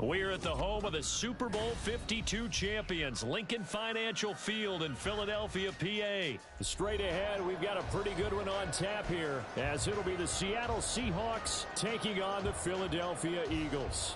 We're at the home of the Super Bowl 52 champions, Lincoln Financial Field in Philadelphia, PA. Straight ahead, we've got a pretty good one on tap here, as it'll be the Seattle Seahawks taking on the Philadelphia Eagles.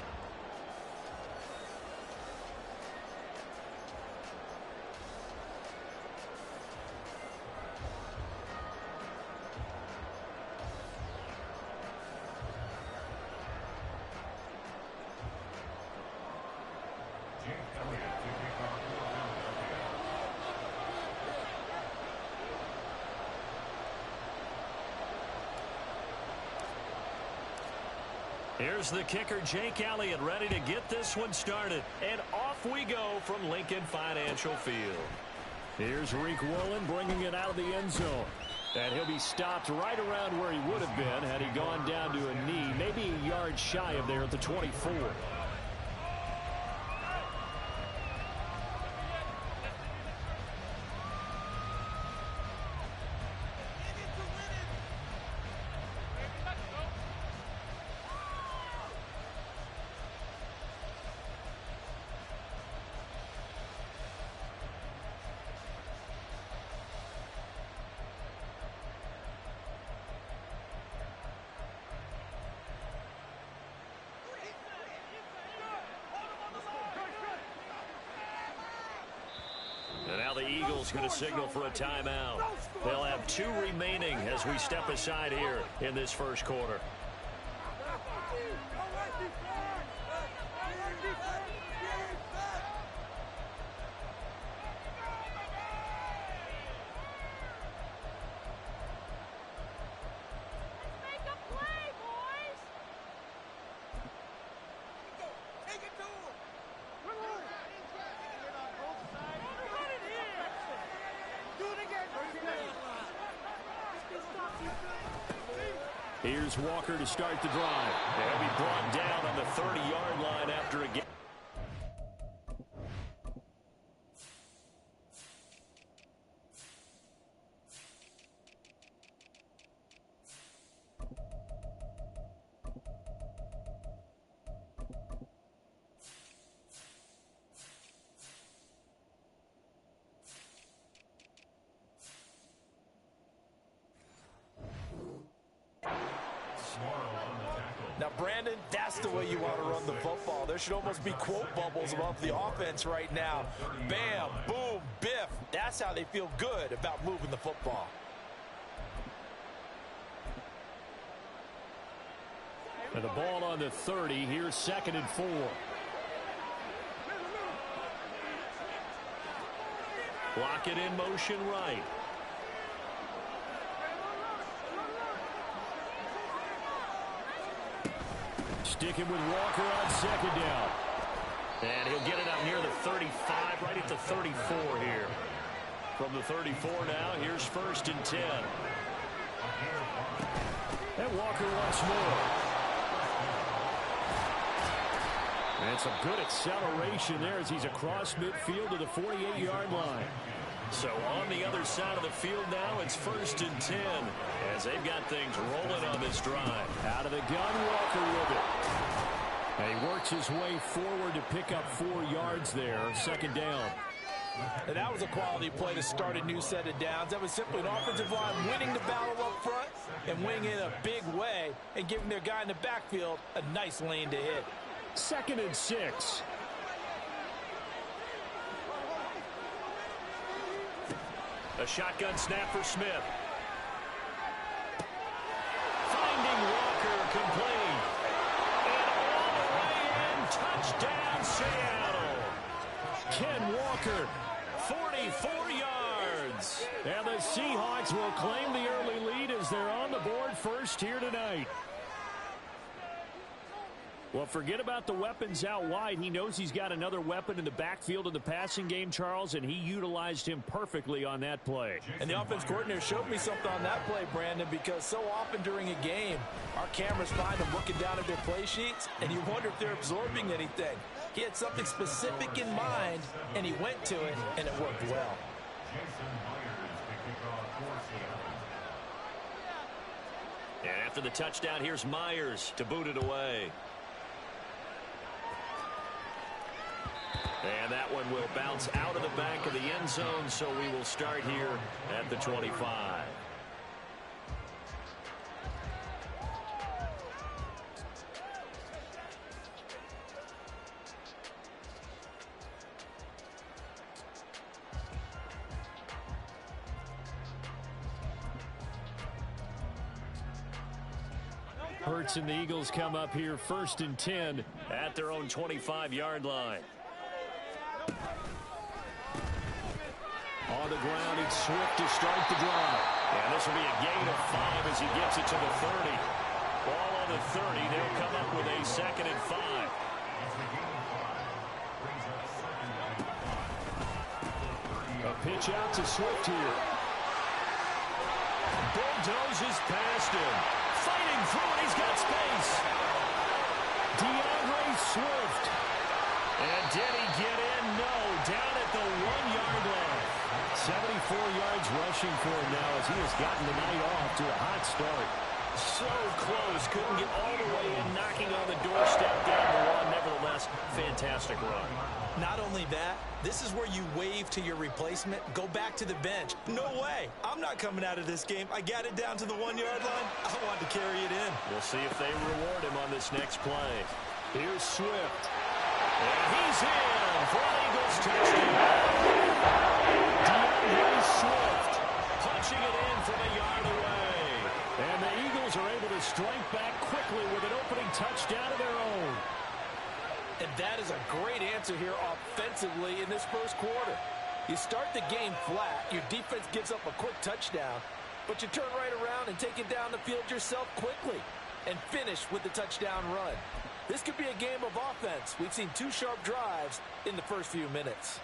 Here's the kicker, Jake Elliott, ready to get this one started. And off we go from Lincoln Financial Field. Here's Reek Woolen bringing it out of the end zone. And he'll be stopped right around where he would have been had he gone down to a knee, maybe a yard shy of there at the 24. And now the Eagles going to signal for a timeout. They'll have 2 remaining as we step aside here in this first quarter. Here's Walker to start the drive. They'll be brought down on the 30-yard line after a game. Now, Brandon, that's the way you want to run the football. There should almost be quote bubbles above the offense right now. Bam, boom, biff. That's how they feel good about moving the football. And the ball on the 30. Here's 2nd and 4. Block it in motion right. Sticking with Walker on 2nd down. And he'll get it up near the 35, right at the 34 here. From the 34 now, here's 1st and 10. And Walker once more. And some good acceleration there as he's across midfield to the 48-yard line. So on the other side of the field now, it's 1st and 10 as they've got things rolling on this drive. Out of the gun, Walker with it. And he works his way forward to pick up 4 yards there, 2nd down. And that was a quality play to start a new set of downs. That was simply an offensive line winning the battle up front and winning it in a big way and giving their guy in the backfield a nice lane to hit. 2nd and 6. A shotgun snap for Smith. Finding Walker complete. And all the way in, touchdown Seattle. Ken Walker, 44 yards. And the Seahawks will claim the early lead as they're on the board first here tonight. Well, forget about the weapons out wide. He knows he's got another weapon in the backfield in the passing game, Charles, and he utilized him perfectly on that play. And the offense coordinator showed me something on that play, Brandon, because so often during a game, our cameras find them looking down at their play sheets, and you wonder if they're absorbing anything. He had something specific in mind, and he went to it, and it worked well. And after the touchdown, here's Myers to boot it away. And that one will bounce out of the back of the end zone, so we will start here at the 25. Hurts and the Eagles come up here 1st and 10 at their own 25-yard line. On the ground, it's Swift to start the drive. And this will be a gain of 5 as he gets it to the 30. Ball on the 30. They'll come up with a 2nd and 5. A pitch out to Swift here. Bulldozes past him. Fighting through it. He's got space. DeAndre Swift. And did he get in? No. Down at the 1-yard line. 74 yards rushing for him now as he has gotten the night off to a hot start. So close. Couldn't get all the way in, knocking on the doorstep down the one. Nevertheless, fantastic run. Not only that, this is where you wave to your replacement, go back to the bench. No way. I'm not coming out of this game. I got it down to the 1-yard line. I wanted to carry it in. We'll see if they reward him on this next play. Here's Swift. And he's in for an Eagles touchdown. DeAndre Swift punching it in from a yard away. And the Eagles are able to strike back quickly with an opening touchdown of their own. And that is a great answer here offensively in this first quarter. You start the game flat, your defense gives up a quick touchdown, but you turn right around and take it down the field yourself quickly and finish with the touchdown run. This could be a game of offense. We've seen 2 sharp drives in the first few minutes.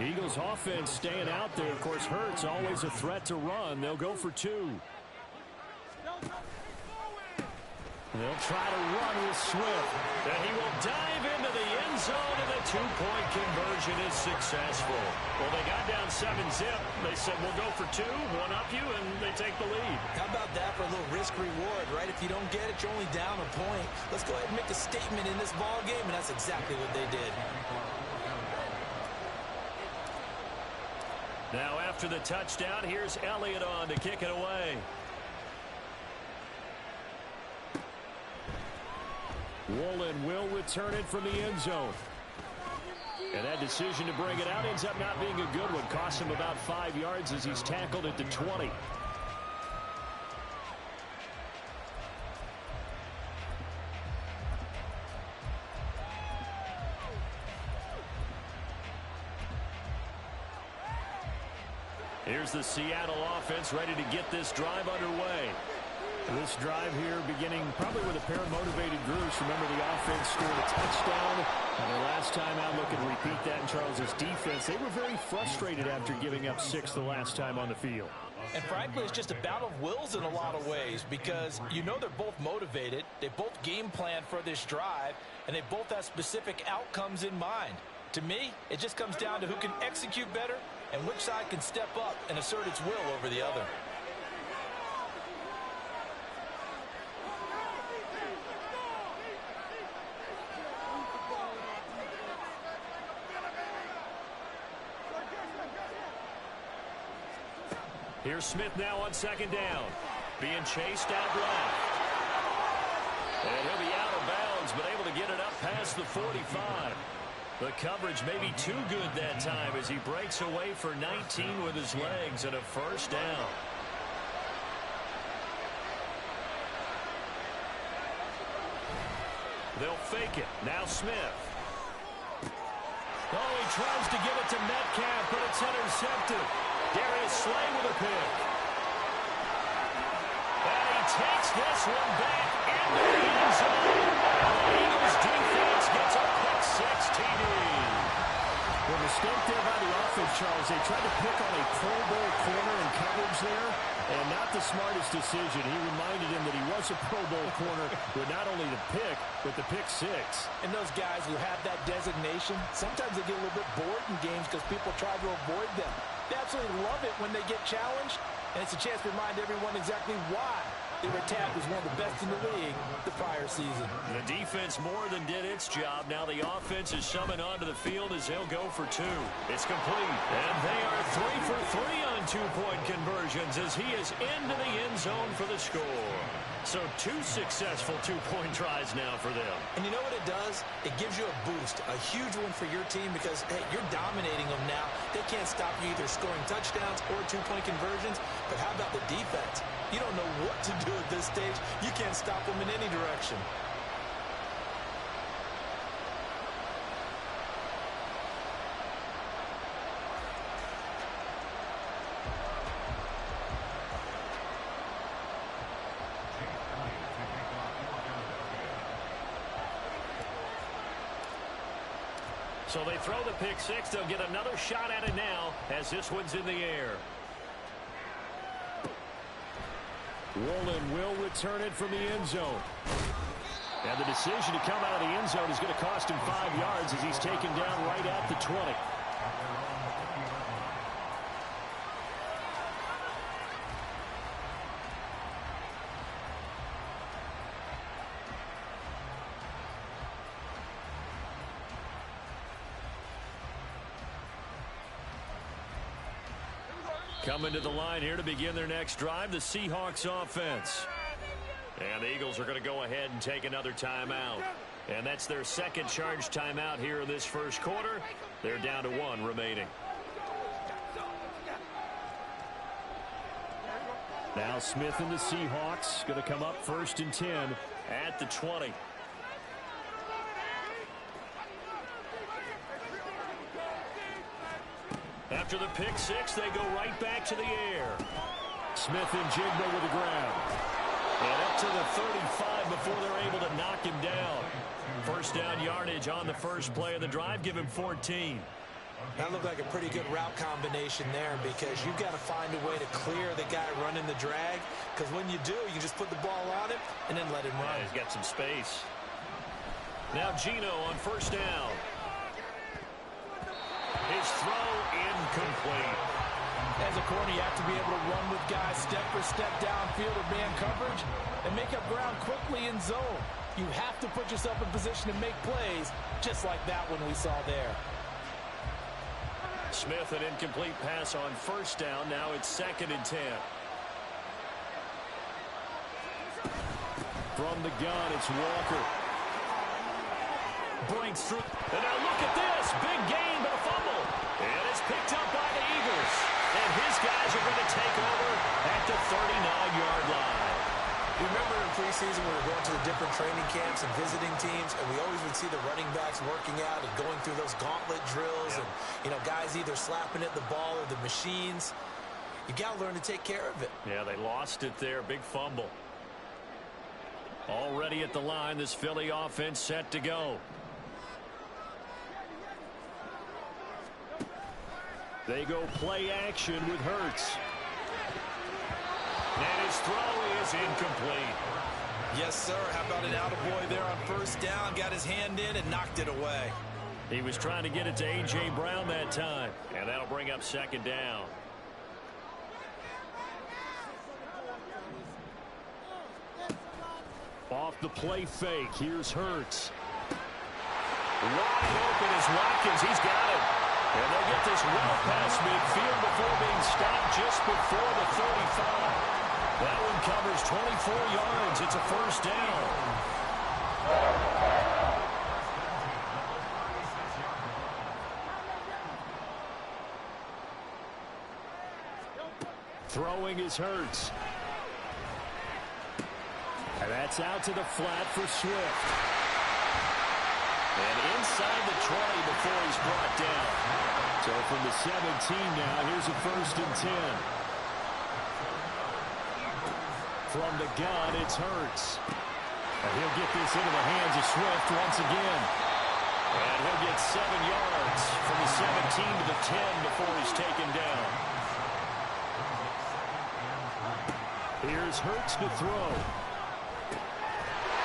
Eagles offense staying out there. Of course, Hurts always a threat to run. They'll go for 2. They'll try to run with Swift. And he will dive into the end zone, and the 2-point conversion is successful. Well, they got down 7-zip. They said, we'll go for 2, one up you, and they take the lead. How about that for a little risk-reward, right? If you don't get it, you're only down a point. Let's go ahead and make a statement in this ball game, and that's exactly what they did. Now, after the touchdown, here's Elliott on to kick it away. Woolen will return it from the end zone. And that decision to bring it out ends up not being a good one. Costs him about 5 yards as he's tackled at the 20. Here's the Seattle offense ready to get this drive underway. This drive here beginning probably with a pair of motivated groups. Remember, the offense scored a touchdown. And their last time out, looking to repeat that in Charles's defense. They were very frustrated after giving up 6 the last time on the field. And frankly, it's just a battle of wills in a lot of ways because you know they're both motivated. They both game plan for this drive, and they both have specific outcomes in mind. To me, it just comes down to who can execute better and which side can step up and assert its will over the other. Here's Smith now on 2nd down. Being chased out left. And he'll be out of bounds, but able to get it up past the 45. The coverage may be too good that time as he breaks away for 19 with his legs and a 1st down. They'll fake it. Now Smith. Oh, he tries to give it to Metcalf, but it's intercepted. Darius Slay with a pick. And he takes this one back into the end zone. The Eagles defense gets a pick 6 TD. The mistake there by the offense, Charles, they tried to pick on a Pro Bowl corner in coverage there, and not the smartest decision. He reminded him that he was a Pro Bowl corner with not only the pick, but the pick 6. And those guys who have that designation, sometimes they get a little bit bored in games because people try to avoid them. They absolutely love it when they get challenged, and it's a chance to remind everyone exactly why They were tabbed as one of the best in the league the prior season. The defense more than did its job. Now the offense is summoned onto the field as they'll go for two. It's complete. And they are 3 for 3 on two-point conversions as he is into the end zone for the score. So 2 successful two-point tries now for them. And you know what it does? It gives you a boost, a huge one for your team because, hey, you're dominating them now. They can't stop you either scoring touchdowns or two-point conversions. But how about the defense? You don't know what to do at this stage. You can't stop them in any direction. So they throw the pick six. They'll get another shot at it now as this one's in the air. Woolen will return it from the end zone. And the decision to come out of the end zone is going to cost him 5 yards as he's taken down right at the 20. Coming to the line here to begin their next drive, the Seahawks offense. And the Eagles are going to go ahead and take another timeout. And that's their second charge timeout here in this first quarter. They're down to 1 remaining. Now Smith and the Seahawks going to come up 1st and 10 at the 20. After the pick six, they go right back to the air. Smith and Jigba with the ground. And up to the 35 before they're able to knock him down. First down yardage on the first play of the drive. Give him 14. That looked like a pretty good route combination there because you've got to find a way to clear the guy running the drag. Because when you do, you just put the ball on him and then let him run. Yeah, he's got some space. Now Geno on first down. His throw incomplete. As a corner, you have to be able to run with guys step for step downfield or man coverage and make up ground quickly in zone. You have to put yourself in position to make plays just like that one we saw there. Smith, an incomplete pass on first down. Now it's 2nd and 10. From the gun, it's Walker. Breaks through. And now look at this. Big gain, but a fumble. And it's picked up by the Eagles. And his guys are going to take over at the 39-yard line. Remember in preseason we were going to the different training camps and visiting teams, and we always would see the running backs working out and going through those gauntlet drills, and, you know, guys either slapping at the ball or the machines. You got to learn to take care of it. Yeah, they lost it there. Big fumble. Already at the line, this Philly offense set to go. They go play action with Hurts. And his throw is incomplete. Yes, sir. How about an attaboy there on first down? Got his hand in and knocked it away. He was trying to get it to A.J. Brown that time. And that'll bring up 2nd down. Off the play fake. Here's Hurts. Wide open is Watkins. He's got it. And they'll get this well past midfield before being stopped just before the 35. That one covers 24 yards. It's a first down. Throwing is Hurts. And that's out to the flat for Swift. And inside the 20 before he's brought down. So from the 17 now, here's a 1st and 10. From the gun, it's Hurts. And he'll get this into the hands of Swift once again. And he'll get 7 yards from the 17 to the 10 before he's taken down. Here's Hurts to throw.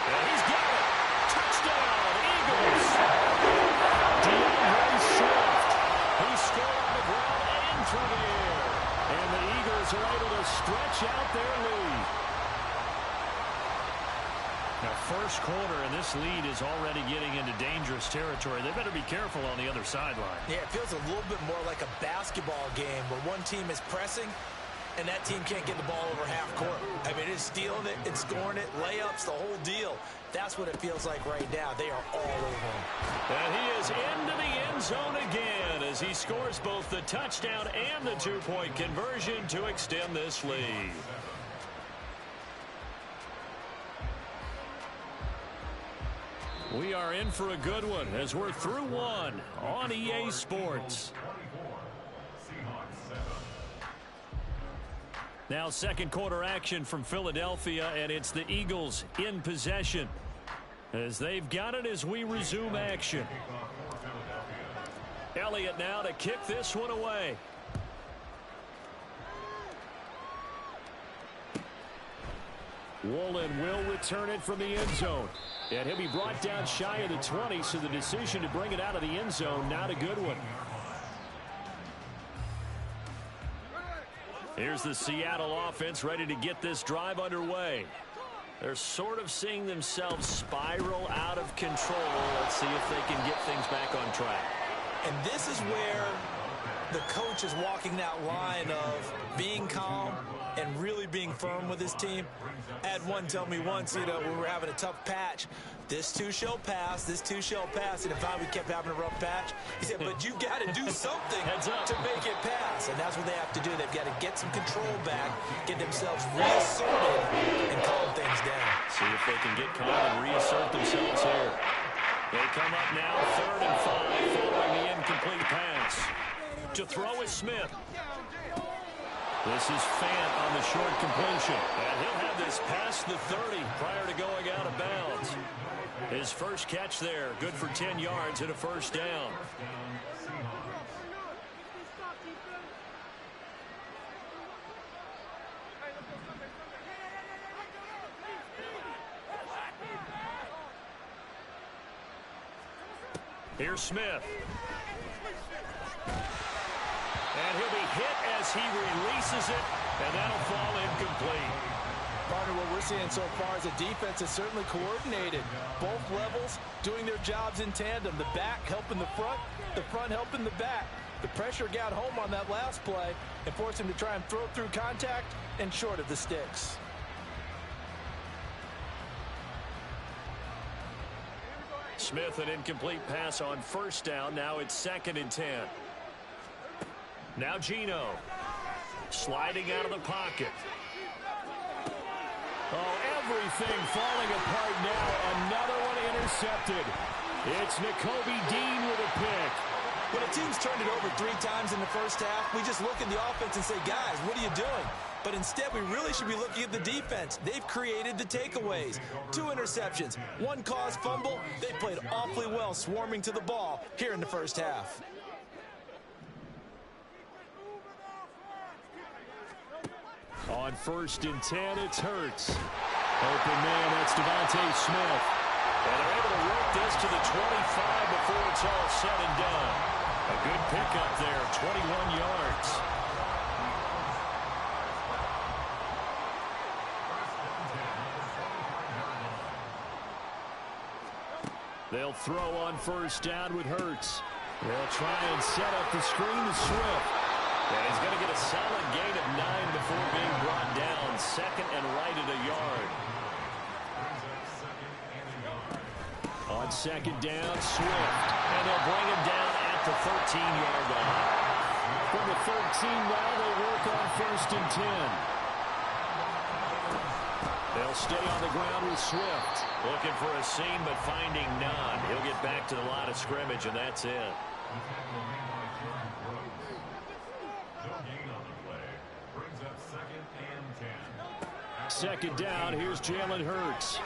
And he's got it. Touchdown, Eagles. DeAndre Swift. He scored on the ground and through the air. And the Eagles are able to stretch out their lead. Now, first quarter, and this lead is already getting into dangerous territory. They better be careful on the other sideline. Yeah, it feels a little bit more like a basketball game where one team is pressing and that team can't get the ball over half court. I mean, it's stealing it, it's scoring it, layups, the whole deal. That's what it feels like right now. They are all over him. And he is into the end zone again as he scores both the touchdown and the two-point conversion to extend this lead. We are in for a good one as we're through one on EA Sports. Now second quarter action from Philadelphia, and it's the Eagles in possession as they've got it as we resume action. Elliott now to kick this one away. Woolen will return it from the end zone. And he'll be brought down shy of the 20, so the decision to bring it out of the end zone, not a good one. Here's the Seattle offense ready to get this drive underway. They're sort of seeing themselves spiral out of control. Let's see if they can get things back on track. And this is where the coach is walking that line of being calm and really being firm with his team. I had one tell me once, when we were having a tough patch, this too shall pass, this too shall pass. And if we kept having a rough patch, he said, but you got to do something to make it pass. And that's what they have to do. They've got to get some control back, get themselves reasserted, and calm things down. See if they can get calm and reassert themselves here. They come up now 3rd and 5 following the incomplete pass. To throw is Smith. This is Fant on the short completion. And he'll have this past the 30 prior to going out of bounds. His first catch there, good for 10 yards and a first down. Here's Smith. And he'll be hit as he releases it, and that'll fall incomplete. Partner, what we're seeing so far is the defense is certainly coordinated. Both levels doing their jobs in tandem. The back helping the front helping the back. The pressure got home on that last play and forced him to try and throw through contact and short of the sticks. Smith, an incomplete pass on first down. Now it's 2nd and 10. Now Geno sliding out of the pocket. Oh, everything falling apart now. Another one intercepted. It's Nakobe Dean with a pick. When a team's turned it over 3 times in the first half, we just look at the offense and say, guys, what are you doing? But instead, we really should be looking at the defense. They've created the takeaways. 2 interceptions, 1 caused fumble. They played awfully well swarming to the ball here in the first half. On 1st and 10, it's Hurts. Open man, that's Devontae Smith. And they're able to work this to the 25 before it's all said and done. A good pickup there, 21 yards. They'll throw on 1st down with Hurts. They'll try and set up the screen to Swift. And he's going to get a solid gain of 9 before being brought down. 2nd and right at a yard. On 2nd down, Swift. And they'll bring him down at the 13-yard line. From the 13 now, they work on 1st and 10. They'll stay on the ground with Swift. Looking for a seam, but finding none. He'll get back to the line of scrimmage, and that's it. 2nd down, here's Jalen Hurts.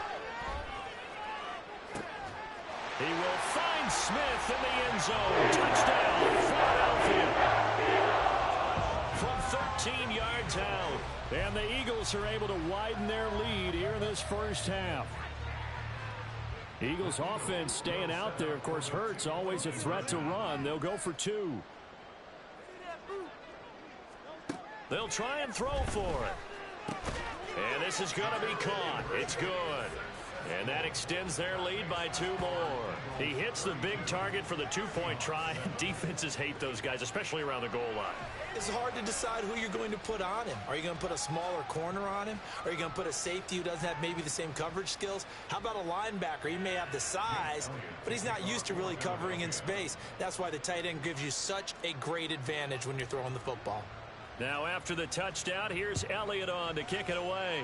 He will find Smith in the end zone. Touchdown, Philadelphia. From 13 yards out. And the Eagles are able to widen their lead here in this first half. Eagles offense staying out there. Of course, Hurts always a threat to run. They'll go for 2. They'll try and throw for it. And this is going to be caught. It's good. And that extends their lead by 2 more. He hits the big target for the 2-point try. Defenses hate those guys, especially around the goal line. It's hard to decide who you're going to put on him. Are you going to put a smaller corner on him? Are you going to put a safety who doesn't have maybe the same coverage skills? How about a linebacker? He may have the size, but he's not used to really covering in space. That's why the tight end gives you such a great advantage when you're throwing the football. Now after the touchdown, here's Elliott on to kick it away.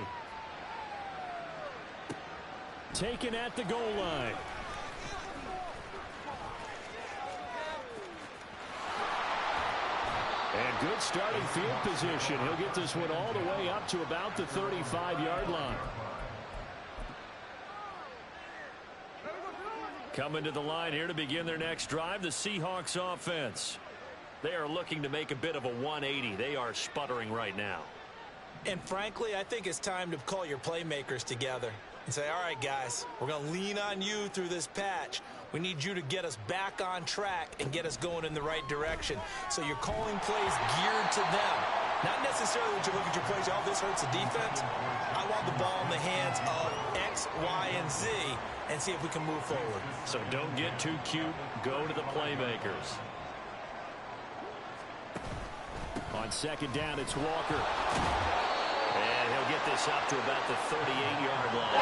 Taken at the goal line. And good starting field position. He'll get this one all the way up to about the 35-yard line. Coming to the line here to begin their next drive, the Seahawks offense. They are looking to make a bit of a 180. They are sputtering right now. And frankly, I think it's time to call your playmakers together and say, all right, guys, we're going to lean on you through this patch. We need you to get us back on track and get us going in the right direction. So you're calling plays geared to them. Not necessarily that you look at your plays, oh, this hurts the defense. I want the ball in the hands of X, Y, and Z and see if we can move forward. So don't get too cute. Go to the playmakers. On second down, it's Walker. And he'll get this up to about the 38-yard line.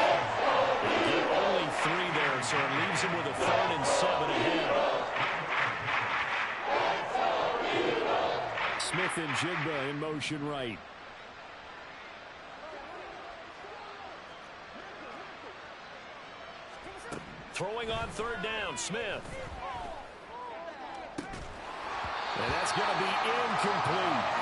They get only 3 there, so it leaves him with a 3rd and 7 ahead. Smith and Jigba in motion right. Throwing on 3rd down, Smith. And that's going to be incomplete.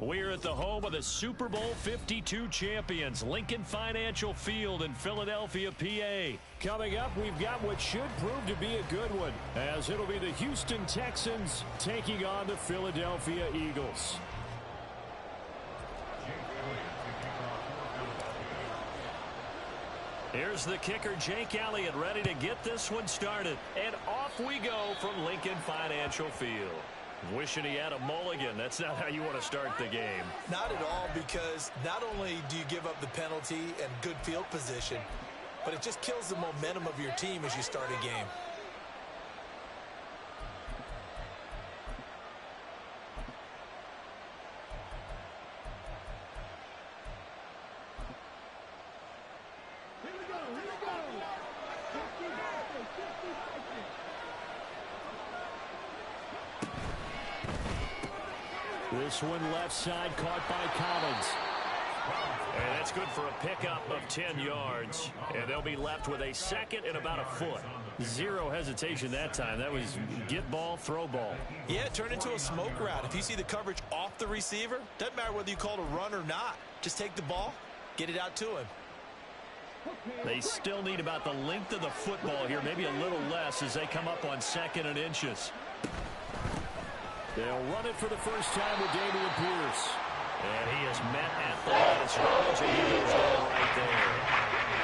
We're at the home of the Super Bowl 52 champions, Lincoln Financial Field in Philadelphia, PA. Coming up, we've got what should prove to be a good one, as it'll be the Houston Texans taking on the Philadelphia Eagles. Here's the kicker, Jake Elliott, ready to get this one started. And off we go from Lincoln Financial Field. Wishing he had a mulligan. That's not how you want to start the game. Not at all, because not only do you give up the penalty and good field position, but it just kills the momentum of your team as you start a game. This one left side, caught by Collins. And that's good for a pickup of 10 yards. And they'll be left with a second and about a foot. Zero hesitation that time. That was get ball, throw ball. Yeah, it turned into a smoke route. If you see the coverage off the receiver, doesn't matter whether you call it a run or not. Just take the ball, get it out to him. They still need about the length of the football here, maybe a little less as they come up on 2nd and inches. They'll run it for the first time with Dameon Pierce. And he is met at the line of scrimmage, and he goes down right there.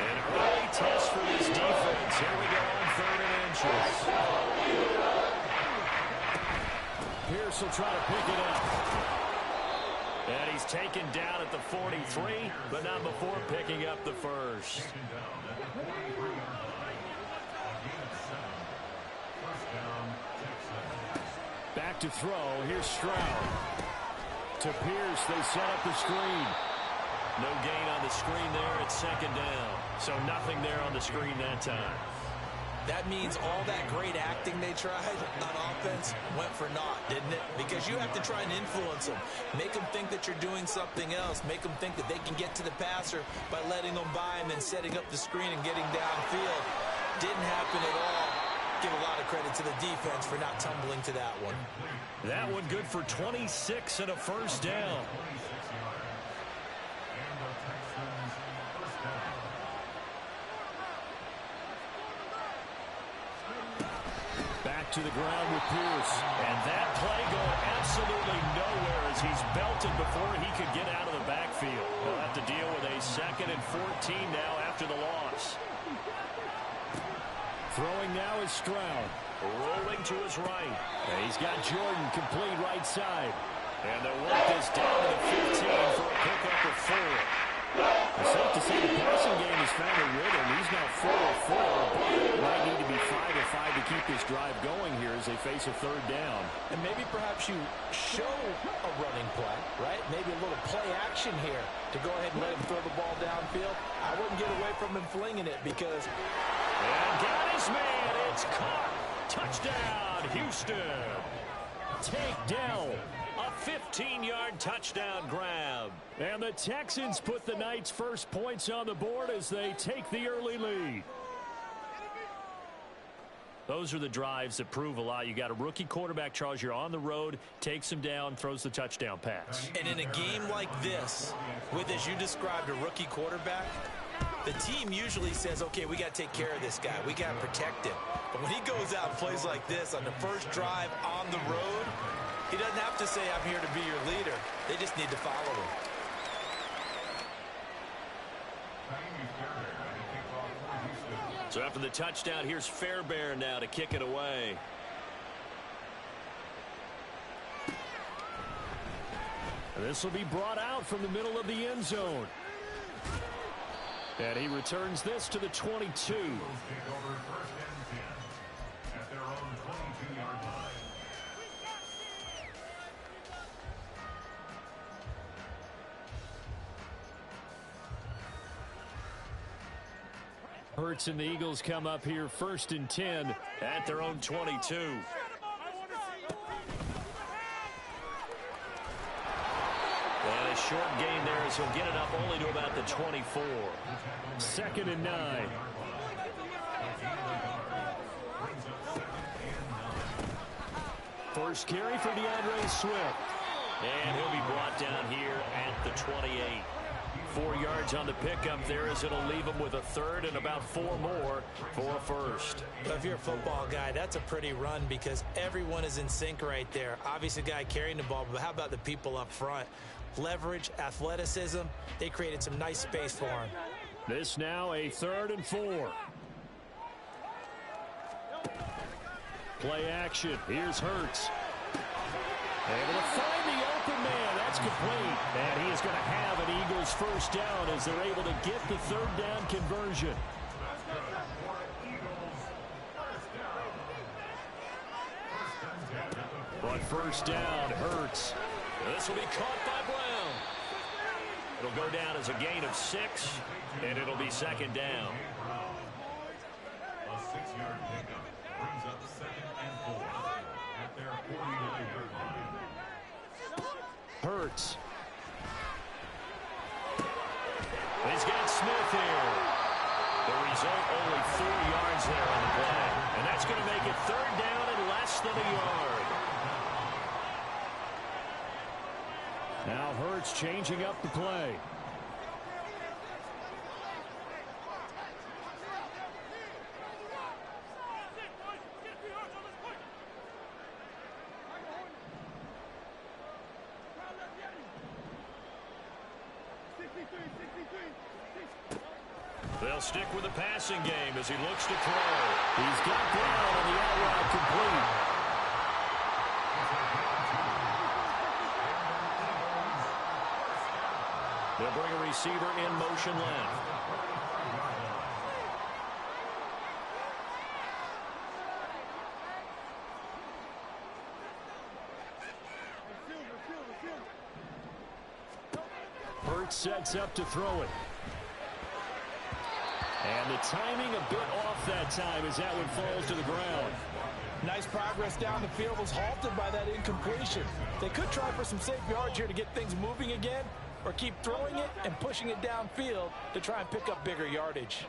An early test for this defense. Here we go on 3rd and inches. Pierce will try to pick it up. And he's taken down at the 43, but not before picking up the first. Back to throw. Here's Stroud. To Pierce, they set up the screen. No gain on the screen there. It's 2nd down. So nothing there on the screen that time. That means all that great acting they tried on offense went for naught, didn't it? Because you have to try and influence them. Make them think that you're doing something else. Make them think that they can get to the passer by letting them by him and setting up the screen and getting downfield. Didn't happen at all. Give a lot of credit to the defense for not tumbling to that one. That one good for 26 and a first down. Back to the ground with Pierce. And that play going absolutely nowhere as he's belted before he could get out of the backfield. They'll have to deal with a 2nd and 14 now after the loss. Throwing now is Stroud. Rolling to his right. And he's got Jordan complete right side. And they'll work this down to the 15 for a pickup of 4. It's safe to say the passing game has found a rhythm. He's now 4 of 4, but might need to be 5 of 5 to keep this drive going here as they face a 3rd down. And maybe perhaps you show a running play, right? Maybe a little play action here to go ahead and let him throw the ball downfield. I wouldn't get away from him flinging it because... And got his man. It's caught. Touchdown, Houston. Take Dell. A 15-yard touchdown grab. And the Texans put the night's first points on the board as they take the early lead. Those are the drives that prove a lot. You got a rookie quarterback, Charles. You're on the road, takes him down, throws the touchdown pass. And in a game like this, with, as you described, a rookie quarterback, the team usually says, okay, we got to take care of this guy. We got to protect him. But when he goes out and plays like this on the first drive on the road, he doesn't have to say, I'm here to be your leader. They just need to follow him. So after the touchdown, here's Fairbairn now to kick it away. And this will be brought out from the middle of the end zone. And he returns this to the 22. Hurts and the Eagles come up here 1st and 10 at their own 22. And a short gain there as he'll get it up only to about the 24. 2nd and 9. First carry for DeAndre Swift. And he'll be brought down here at the 28. 4 yards on the pickup there as it'll leave him with a third and about 4 more for a first. If you're a football guy, that's a pretty run because everyone is in sync right there. Obviously, the guy carrying the ball, but how about the people up front? Leverage, athleticism, they created some nice space for him. This now a 3rd and 4. Play action. Here's Hurts. Able to find the open man. That's complete. And he is going to have an Eagles first down as they're able to get the 3rd down conversion. But first down, Hurts. This will be caught by Brown. It'll go down as a gain of 6, and it'll be 2nd down. A 6-yard pickup brings up 2nd and 4 at their 49-yard line. Hurts. He's got Smith here. The result, only 4 yards there on the play. And that's going to make it 3rd down and less than a yard. Now Hurts changing up the play. They'll stick with the passing game as he looks to throw. He's got Brown on the out route complete. They'll bring a receiver in motion left. Hurts sets up to throw it. And the timing a bit off that time as that one falls to the ground. Nice progress down the field was halted by that incompletion. They could try for some safe yards here to get things moving again, or keep throwing it and pushing it downfield to try and pick up bigger yardage.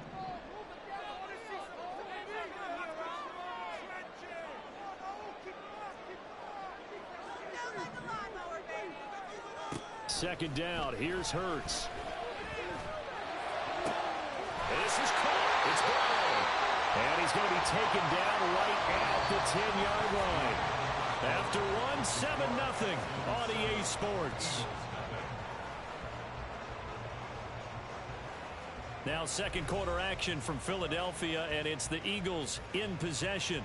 Second down. Here's Hurts. This is caught. It's Brown. And he's going to be taken down right at the 10-yard line. After one, 7-0 on EA Sports. Now second quarter action from Philadelphia, and it's the Eagles in possession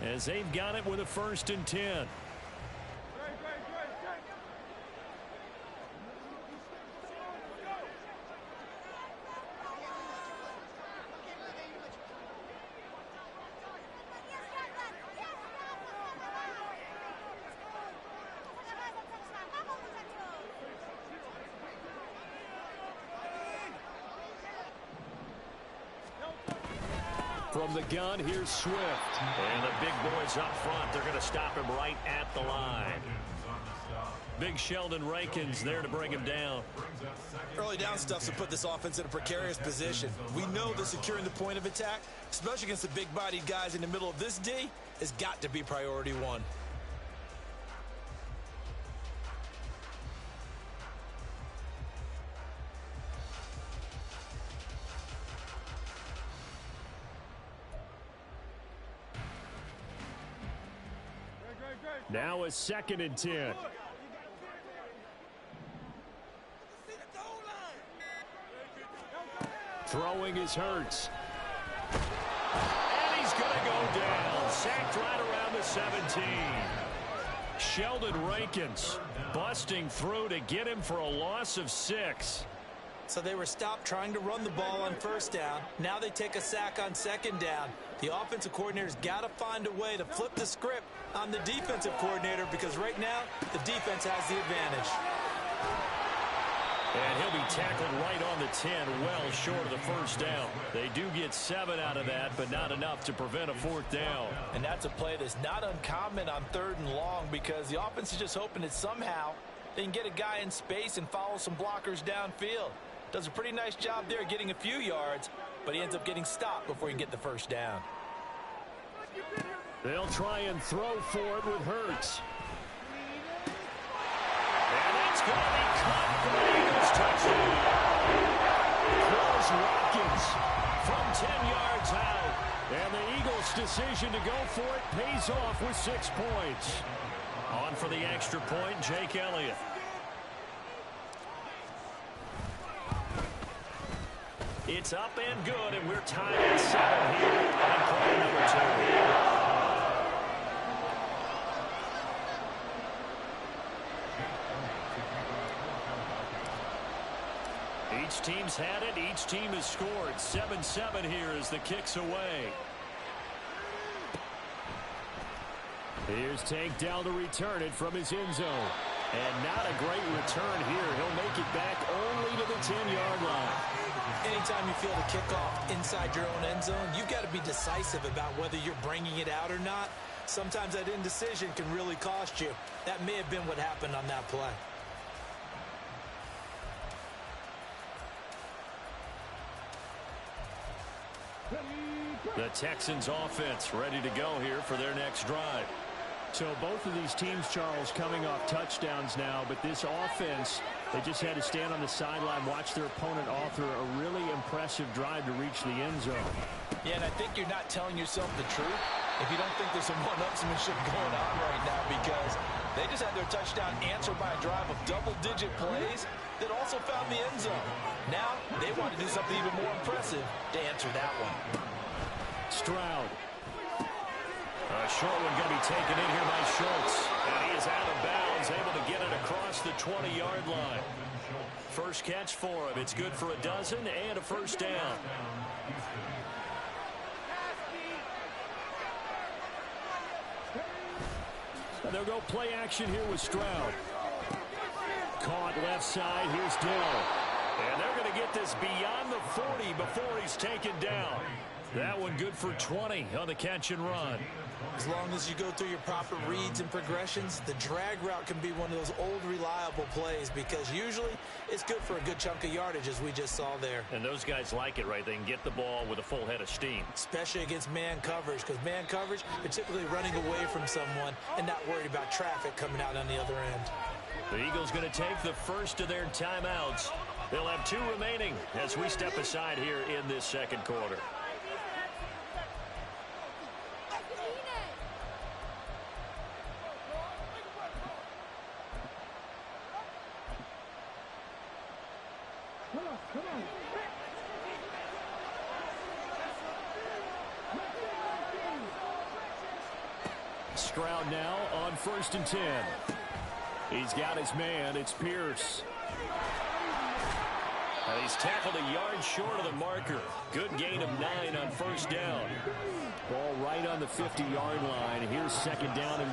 as they've got it with a 1st and 10. From the gun, here's Swift. And the big boys up front, they're going to stop him right at the line. Big Sheldon Rankins there to bring him down. Early down stuff to put this offense in a precarious position. We know that securing the point of attack, especially against the big-bodied guys in the middle of this D, has got to be priority 1. Now a 2nd and 10. Throwing is Hurts. And he's going to go down. Sacked right around the 17. Sheldon Rankins busting through to get him for a loss of 6. So they were stopped trying to run the ball on 1st down. Now they take a sack on 2nd down. The offensive coordinator's got to find a way to flip the script on the defensive coordinator because right now the defense has the advantage. And he'll be tackled right on the 10, well short of the 1st down. They do get 7 out of that, but not enough to prevent a 4th down. And that's a play that's not uncommon on 3rd and long because the offense is just hoping that somehow they can get a guy in space and follow some blockers downfield. Does a pretty nice job there getting a few yards, but he ends up getting stopped before he can get the 1st down. They'll try and throw for it with Hurts. It's going to be caught for the Eagles touchdown. Chris Watkins from 10 yards out. And the Eagles' decision to go for it pays off with 6 points. On for the extra point, Jake Elliott. It's up and good, and we're tied at 7 here in quarter number 2. Each team's had it. Each team has scored. 7-7 here as the kick's away. Here's Tank down to return it from his end zone. And not a great return here. He'll make it back only to the 10-yard line. Anytime you feel the kickoff inside your own end zone, you've got to be decisive about whether you're bringing it out or not. Sometimes that indecision can really cost you. That may have been what happened on that play. The Texans offense ready to go here for their next drive. So both of these teams, Charles, coming off touchdowns now, but this offense, they just had to stand on the sideline, watch their opponent author a really impressive drive to reach the end zone. Yeah, and I think you're not telling yourself the truth if you don't think there's some one-upsmanship going on right now, because they just had their touchdown answered by a drive of double-digit plays that also found the end zone. Now they want to do something even more impressive to answer that one. Stroud. A short one going to be taken in here by Schultz. And he is out of bounds, able to get it across the 20-yard line. First catch for him. It's good for a dozen and a first down. And they'll go play action here with Stroud. Caught left side. Here's Dill. And they're going to get this beyond the 40 before he's taken down. That one good for 20 on the catch and run. As long as you go through your proper reads and progressions, the drag route can be one of those old reliable plays, because usually it's good for a good chunk of yardage, as we just saw there. And those guys like it, right? They can get the ball with a full head of steam. Especially against man coverage, because man coverage, you're typically running away from someone and not worried about traffic coming out on the other end. The Eagles going to take the first of their timeouts. They'll have 2 remaining as we step aside here in this second quarter. Stroud now on 1st and 10. He's got his man. It's Pierce. And he's tackled a yard short of the marker. Good gain of 9 on first down. Ball right on the 50-yard line. Here's 2nd down and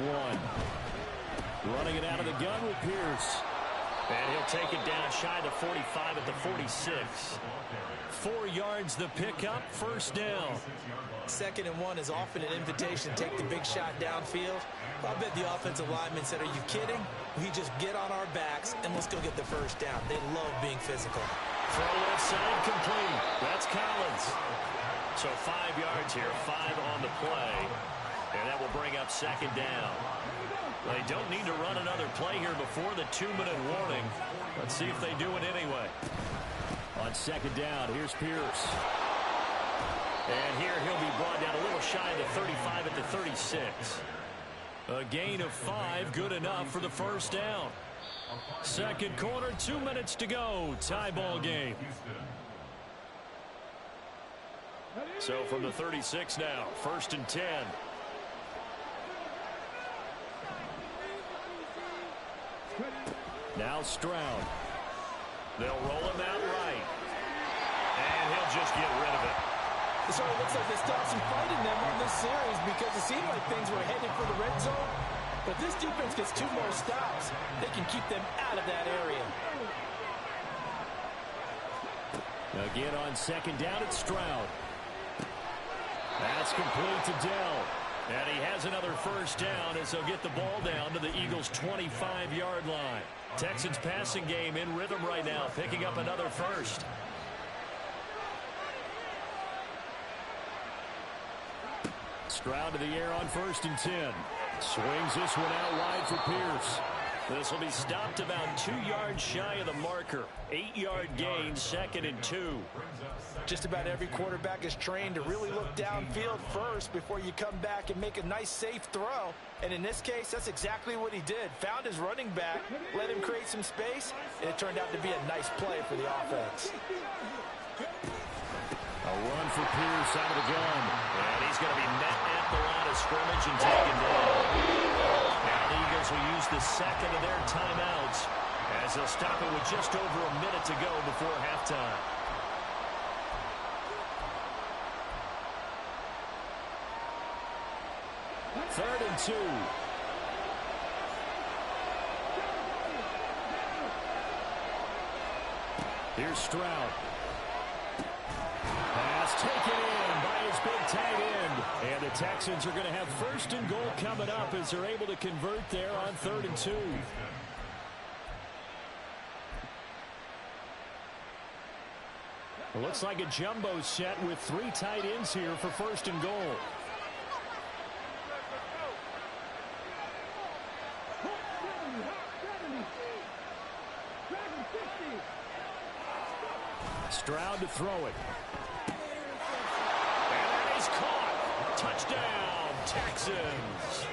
1. Running it out of the gun with Pierce. And he'll take it down shy of the 45 at the 46. 4 yards the pickup, first down. 2nd and 1 is often an invitation to take the big shot downfield. I bet the offensive lineman said, "Are you kidding? We just get on our backs and let's go get the first down." They love being physical. Throw left side complete. That's Collins. So 5 yards here, 5 on the play. And that will bring up 2nd down. They don't need to run another play here before the 2-minute warning. Let's see if they do it anyway. On 2nd down, here's Pierce. And here he'll be brought down a little shy of the 35 at the 36. A gain of 5, good enough for the first down. Second quarter, 2 minutes to go. Tie ball game. So from the 36 now, 1st and 10. Now Stroud. They'll roll him out right. And he'll just get rid of it. So it looks like they stopped some fight in them on this series, because it seemed like things were headed for the red zone. But this defense gets 2 more stops. They can keep them out of that area. Again on 2nd down, it's Stroud. That's complete to Dell. And he has another first down as they'll get the ball down to the Eagles' 25-yard line. Texans passing game in rhythm right now, picking up another first. Stroud to the air on 1st and 10. Swings this one out wide for Pierce. This will be stopped about 2 yards shy of the marker. 8-yard gain, 2nd and 2. Just about every quarterback is trained to really look downfield first before you come back and make a nice, safe throw. And in this case, that's exactly what he did. Found his running back, let him create some space, and it turned out to be a nice play for the offense. A run for Pierce out of the gun. And he's going to be met at the line of scrimmage and taken down. Now the Eagles will use the second of their timeouts as they'll stop it with just over a minute to go before halftime. Third and 2. Here's Stroud. Pass taken in by his big tight end. And the Texans are going to have 1st and goal coming up as they're able to convert there on 3rd and 2. It looks like a jumbo set with 3 tight ends here for 1st and goal. Stroud to throw it. And that is caught. Touchdown, Texans.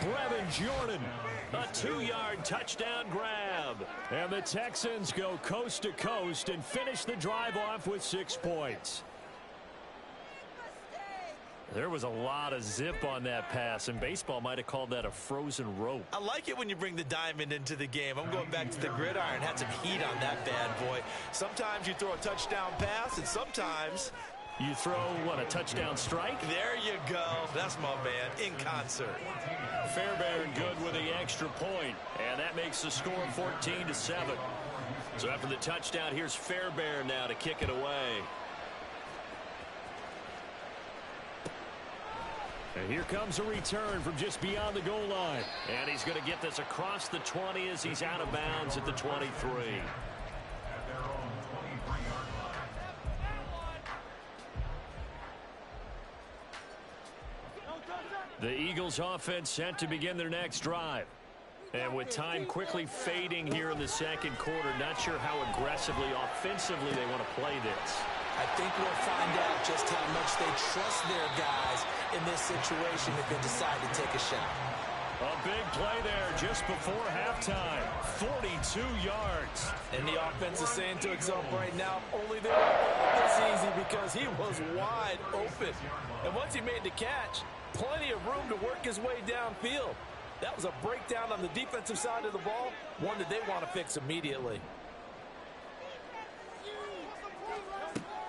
Brevin Jordan, a 2-yard touchdown grab. And the Texans go coast to coast and finish the drive off with 6 points. There was a lot of zip on that pass, and baseball might have called that a frozen rope. I like it when you bring the diamond into the game. I'm going back to the gridiron. Had some heat on that bad boy. Sometimes you throw a touchdown pass, and sometimes you throw, what, a touchdown strike? There you go. That's my man, in concert. Fairbairn good with the extra point, and that makes the score 14-7. So after the touchdown, here's Fairbairn now to kick it away. And here comes a return from just beyond the goal line. And he's going to get this across the 20 as he's out of bounds at the 23. The Eagles offense set to begin their next drive. And with time quickly fading here in the 2nd quarter, not sure how aggressively, offensively they want to play this. I think we'll find out just how much they trust their guys in this situation if they decide to take a shot. A big play there just before halftime. 42 yards. And the offense is saying to itself right now, only they were this easy because he was wide open. And once he made the catch, plenty of room to work his way downfield. That was a breakdown on the defensive side of the ball, one that they want to fix immediately.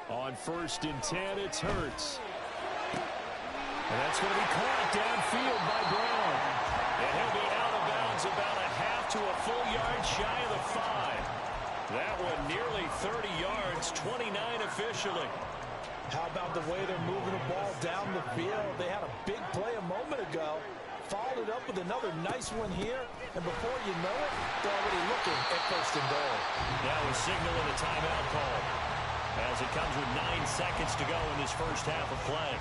On 1st and 10, it's Hurts. And that's going to be caught downfield by Brown. And he'll be out of bounds about a half to a full yard shy of the 5. That one nearly 30 yards, 29 officially. How about the way they're moving the ball down the field? They had a big play a moment ago. Followed it up with another nice one here. And before you know it, they're already looking at 1st and goal. That was signaling a timeout call, as it comes with 9 seconds to go in this first half of play.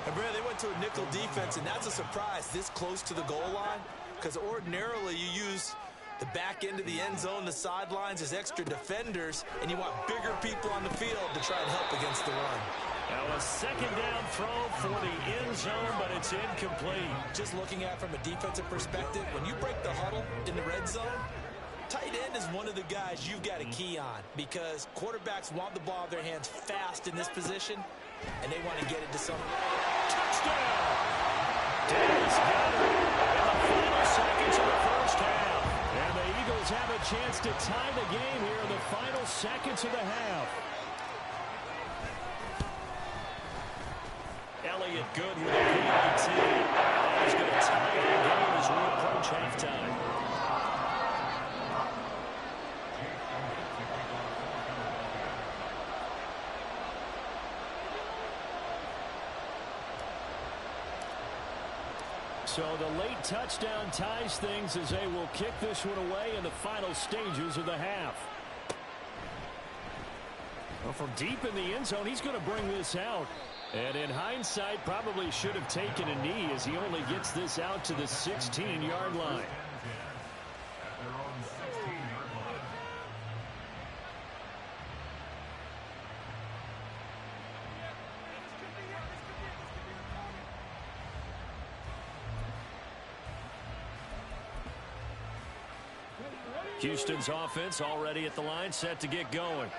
And Brad, they went to a nickel defense, and that's a surprise this close to the goal line, because ordinarily you use the back end of the end zone, the sidelines as extra defenders, and you want bigger people on the field to try and help against the run. Now a 2nd down throw for the end zone, but it's incomplete. Just looking at it from a defensive perspective, when you break the huddle in the red zone, tight end is one of the guys you've got to key on because quarterbacks want the ball in their hands fast in this position, and they want to get it to someone. Touchdown! Davis got it in the final seconds of the first half. And the Eagles have a chance to tie the game here in the final seconds of the half. Elliott good with a PAT. He's going to tie the game as we approach halftime. So the late touchdown ties things as they will kick this one away in the final stages of the half. Well, from deep in the end zone, he's going to bring this out. And in hindsight, probably should have taken a knee as he only gets this out to the 16-yard line. Houston's offense already at the line, set to get going.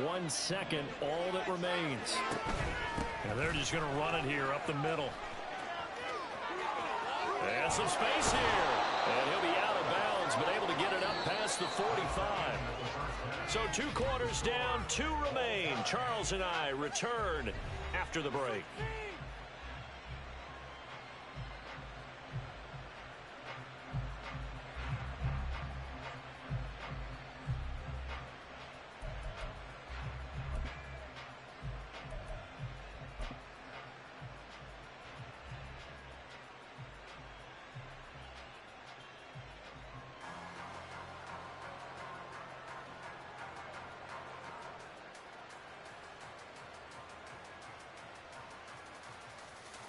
1 second, all that remains. And they're just going to run it here up the middle. And some space here. And he'll be out of bounds, but able to get it up past the 45. So 2 quarters down, 2 remain. Charles and I return after the break.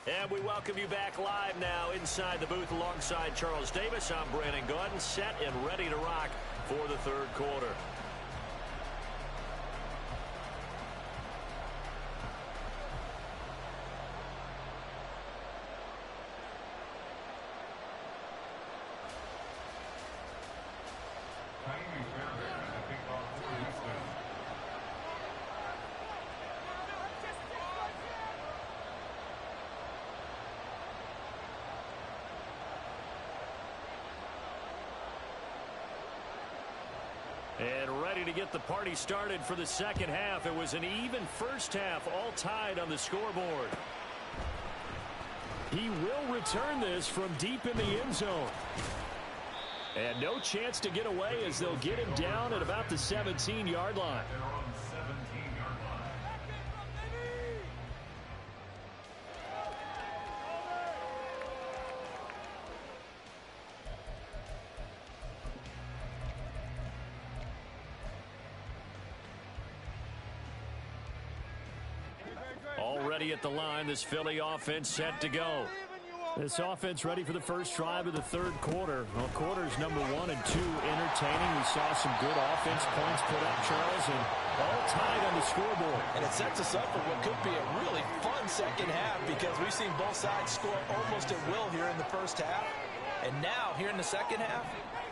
And we welcome you back live now inside the booth alongside Charles Davis. I'm Brandon Gaudin, set and ready to rock for the 3rd quarter. And ready to get the party started for the 2nd half. It was an even first half, all tied on the scoreboard. He will return this from deep in the end zone. And no chance to get away as they'll get him down at about the 17-yard line. Already at the line, this Philly offense set to go. This offense ready for the first drive of the 3rd quarter. Well, quarters number 1 and 2 entertaining. We saw some good offense points put up, Charles, and all tied on the scoreboard. And it sets us up for what could be a really fun 2nd half because we've seen both sides score almost at will here in the 1st half. And now, here in the 2nd half,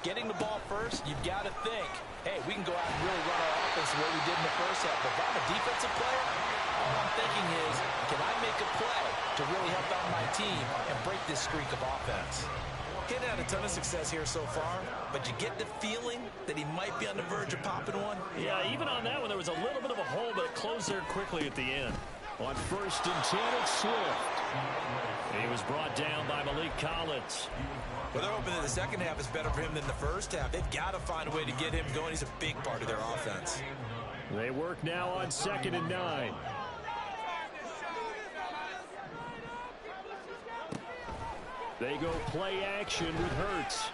getting the ball first, you've got to think, hey, we can go out and really run our offense the way we did in the 1st half. But if I'm a defensive player, all I'm thinking is, can I make a play to really help out my team and break this streak of offense? He hadn't had a ton of success here so far, but you get the feeling that he might be on the verge of popping one. Yeah, even on that one, there was a little bit of a hole, but it closed there quickly at the end. On 1st and 10, it's Swift. He was brought down by Malik Collins. Well, they're hoping that the 2nd half is better for him than the 1st half. They've got to find a way to get him going. He's a big part of their offense. They work now on 2nd and 9. They go play action with Hurts.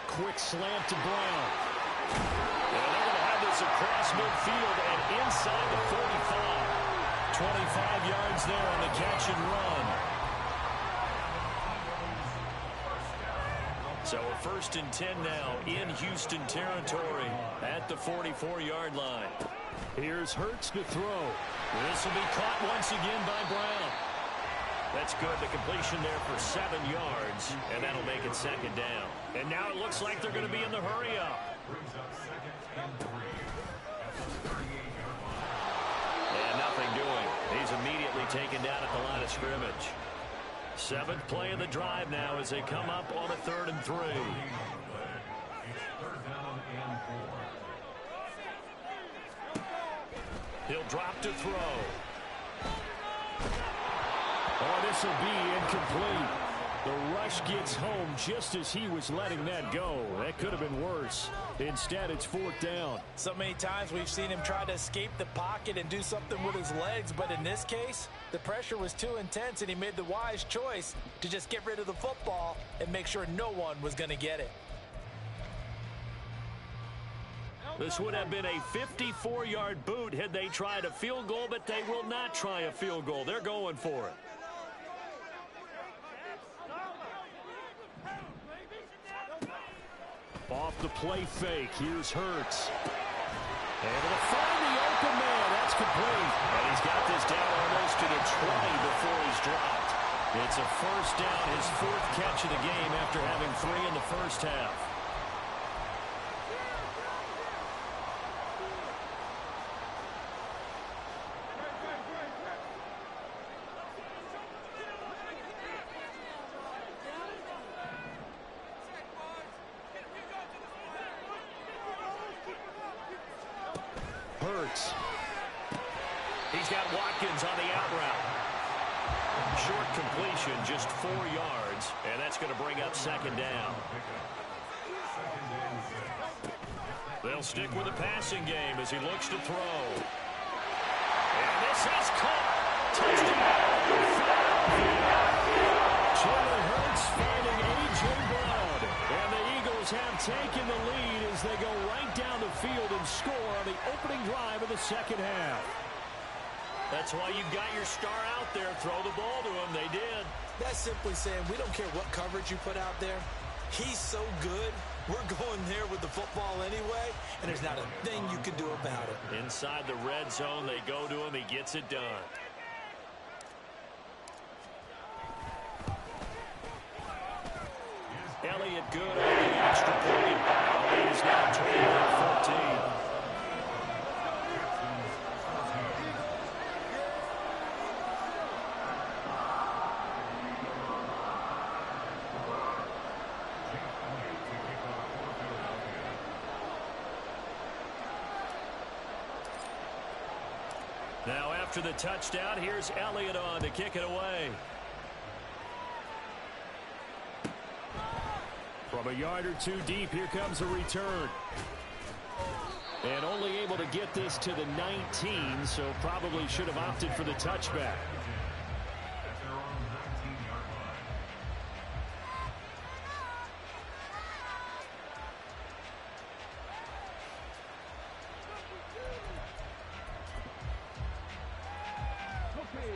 Quick slant to Brown. And they're going to have this across midfield and inside the 45. 25 yards there on the catch and run. So a 1st and 10 now in Houston territory at the 44-yard line. Here's Hurts to throw. This will be caught once again by Brown. That's good. The completion there for 7 yards, and that'll make it 2nd down. And now it looks like they're going to be in the hurry-up. And nothing doing. He's immediately taken down at the line of scrimmage. 7th play of the drive now as they come up on a 3rd and 3. He'll drop to throw. Oh, this will be incomplete. The rush gets home just as he was letting that go. That could have been worse. Instead, it's 4th down. So many times we've seen him try to escape the pocket and do something with his legs, but in this case, the pressure was too intense, and he made the wise choice to just get rid of the football and make sure no one was going to get it. This would have been a 54-yard boot had they tried a field goal, but they will not try a field goal. They're going for it. Off the play fake, here's Hurts. Able to find the open man, that's complete. And he's got this down almost to the 20 before he's dropped. It's a 1st down, his 4th catch of the game after having 3 in the 1st half. Hurts. He's got Watkins on the out route. Short completion, just 4 yards, and that's going to bring up second down. They'll stick with the passing game as he looks to throw. And this is caught. Touchdown. Jalen Hurts finding A.J. Brown. And the Eagles have taken the lead as they go right down the field and score on the opening drive of the second half. That's why you got your star out there. Throw the ball to him. They did. That's simply saying we don't care what coverage you put out there. He's so good. We're going there with the football anyway, and there's not a thing you can do about it. Inside the red zone, they go to him. He gets it done. Elliott good on the extra point. It is now 21-14. Now after the touchdown, here's Elliott on to kick it away. From a yard or two deep, here comes a return. And only able to get this to the 19, so probably should have opted for the touchback.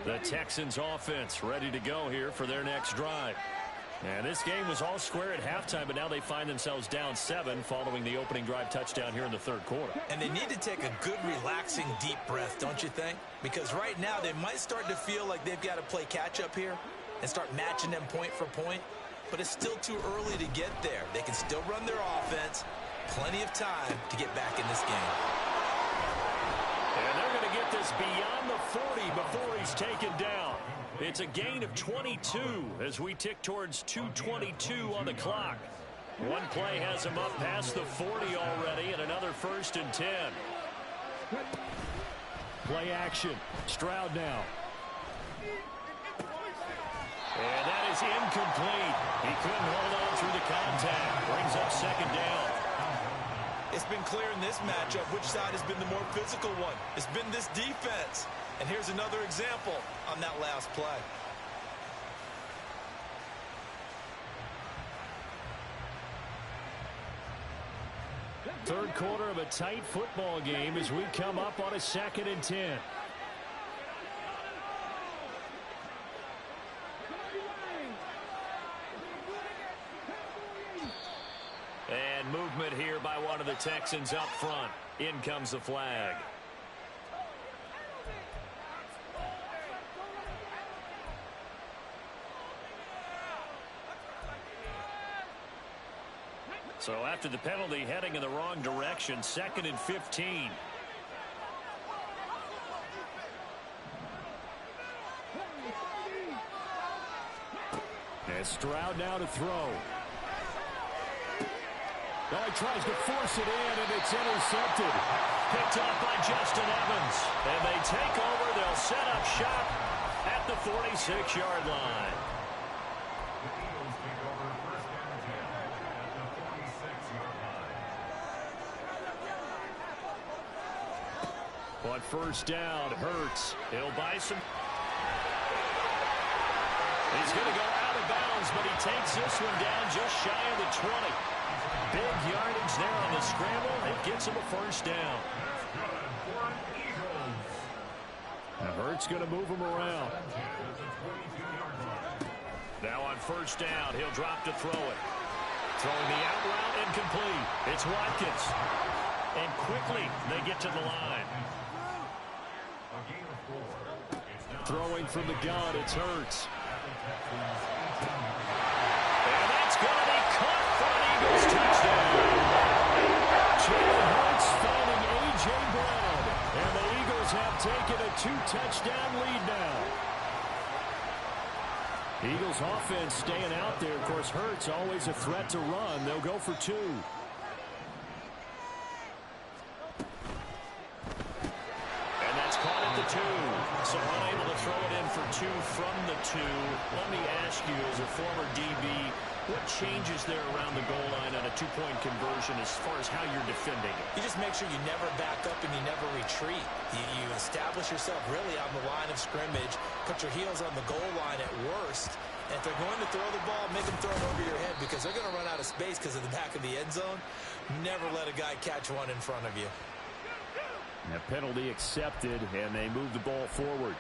The Texans offense ready to go here for their next drive. And this game was all square at halftime, but now they find themselves down 7 following the opening drive touchdown here in the third quarter. And they need to take a good, relaxing, deep breath, don't you think? Because right now they might start to feel like they've got to play catch-up here and start matching them point for point. But it's still too early to get there. They can still run their offense. Plenty of time to get back in this game. And they're going to get this beyond the 40 before he's taken down. It's a gain of 22 as we tick towards 2:22 on the clock. One play has him up past the 40 already, and another 1st and 10. Play action. Stroud now. And that is incomplete. He couldn't hold on through the contact. Brings up second down. It's been clear in this matchup which side has been the more physical one. It's been this defense. And here's another example on that last play. Third quarter of a tight football game as we come up on a 2nd and 10. And movement here by one of the Texans up front. In comes the flag. So after the penalty, heading in the wrong direction, 2nd and 15. And Stroud now to throw. Oh, he tries to force it in, and it's intercepted. Picked off by Justin Evans. And they take over. They'll set up shop at the 46-yard line. On 1st down, Hurts. He'll buy some. He's going to go out of bounds, but he takes this one down just shy of the 20. Big yardage there on the scramble. It gets him a 1st down. Now Hurts going to move him around. Now on 1st down, he'll drop to throw it. Throwing the out route, incomplete. It's Watkins. And quickly, they get to the line. Throwing from the gun, it's Hurts. And that's going to be caught for an Eagles touchdown. Jalen Hurts finding A.J. Brown. And the Eagles have taken a 2-touchdown lead now. Eagles offense staying out there. Of course, Hurts always a threat to run. They'll go for 2. from the 2. Let me ask you, as a former DB, what changes there around the goal line on a 2-point conversion as far as how you're defending it? You just make sure you never back up and you never retreat. You establish yourself really on the line of scrimmage, put your heels on the goal line at worst, and if they're going to throw the ball, make them throw it over your head because they're going to run out of space because of the back of the end zone. Never let a guy catch one in front of you. A penalty accepted, and they move the ball forward.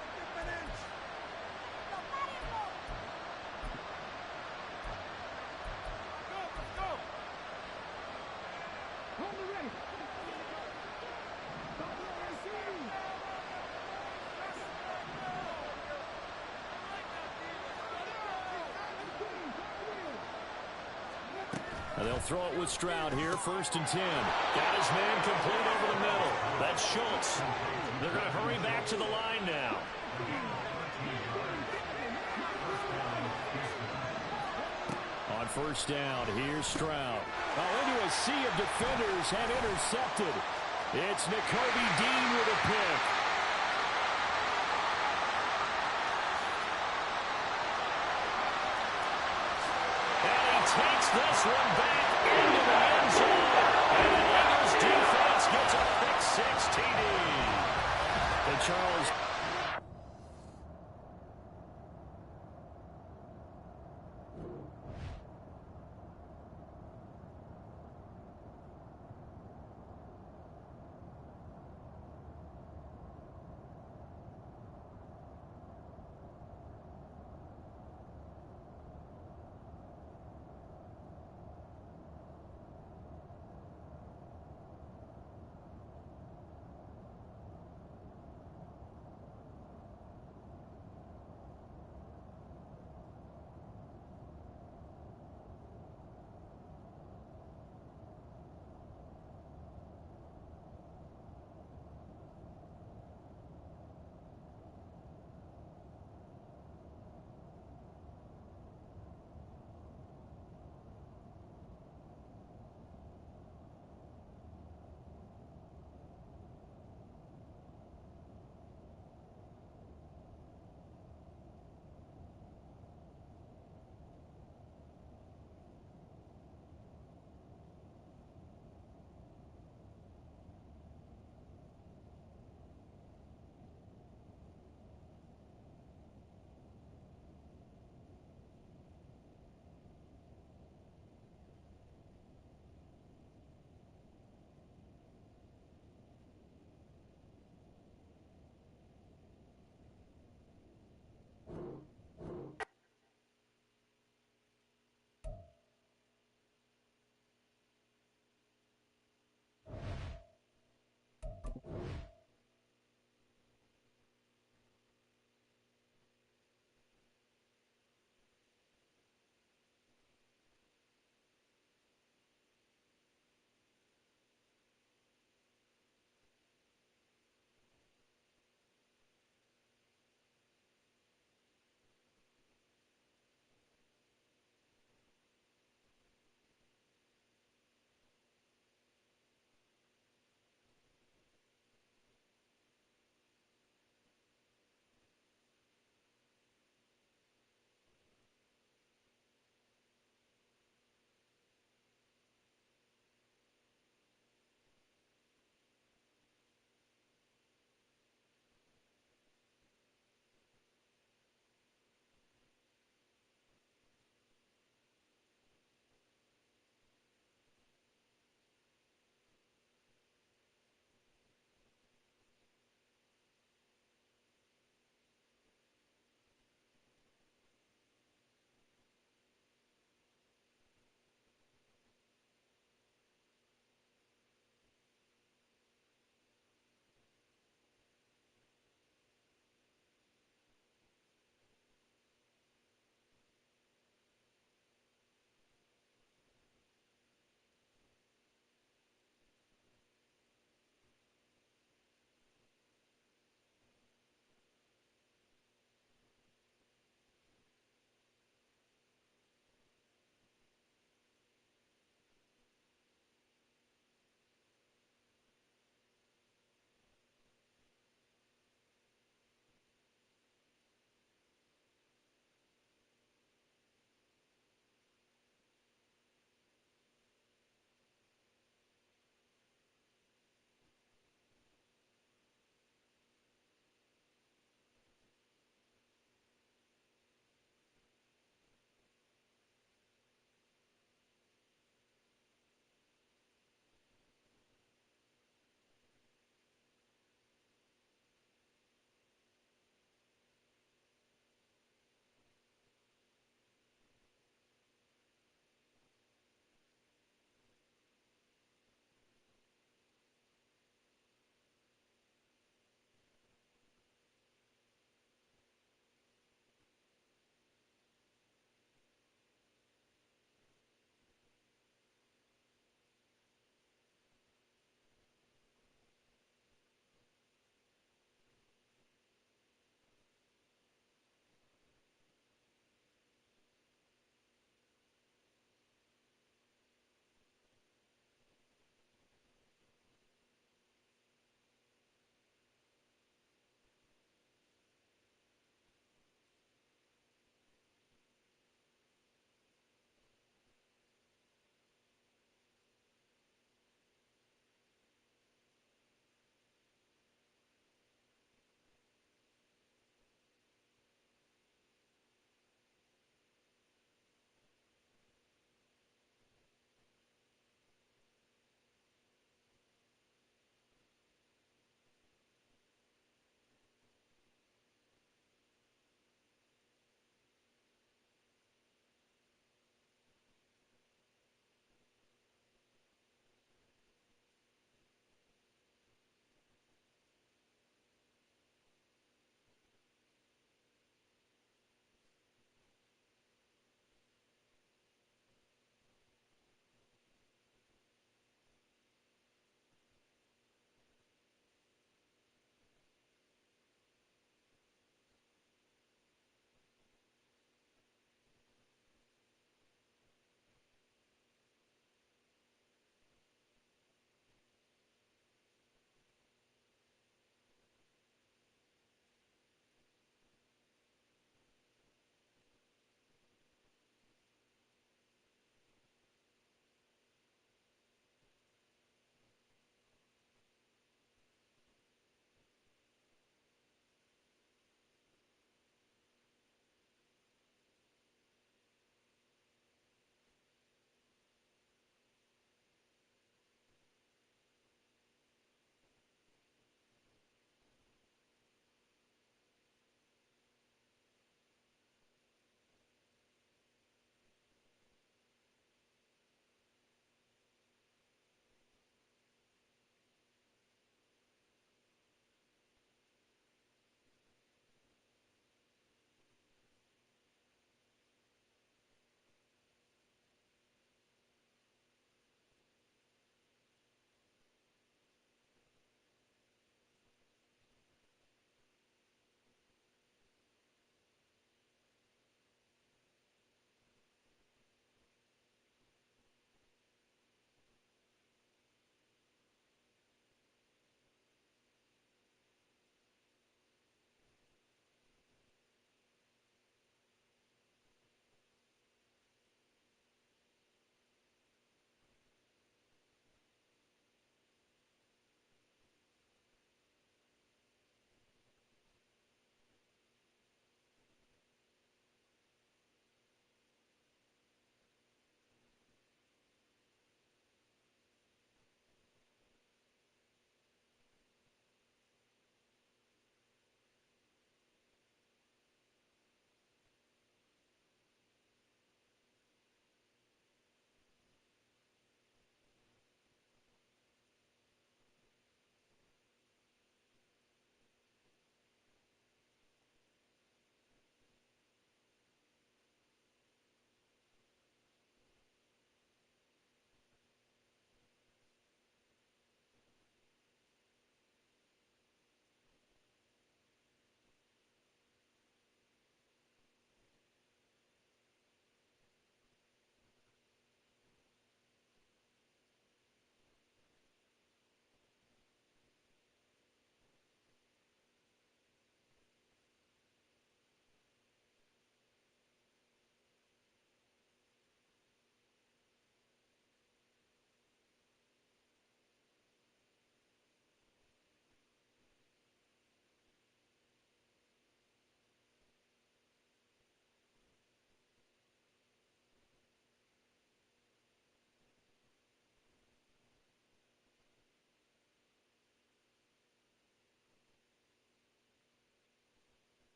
They'll throw it with Stroud here, 1st and 10. Got his man complete over the middle. That's Schultz. They're going to hurry back to the line now. On 1st down, here's Stroud. Into a sea of defenders and intercepted. It's Nakobe Dean with a pick. Takes this one back into the end zone. And the Eagles defense gets a pick 6 TD. And Charles,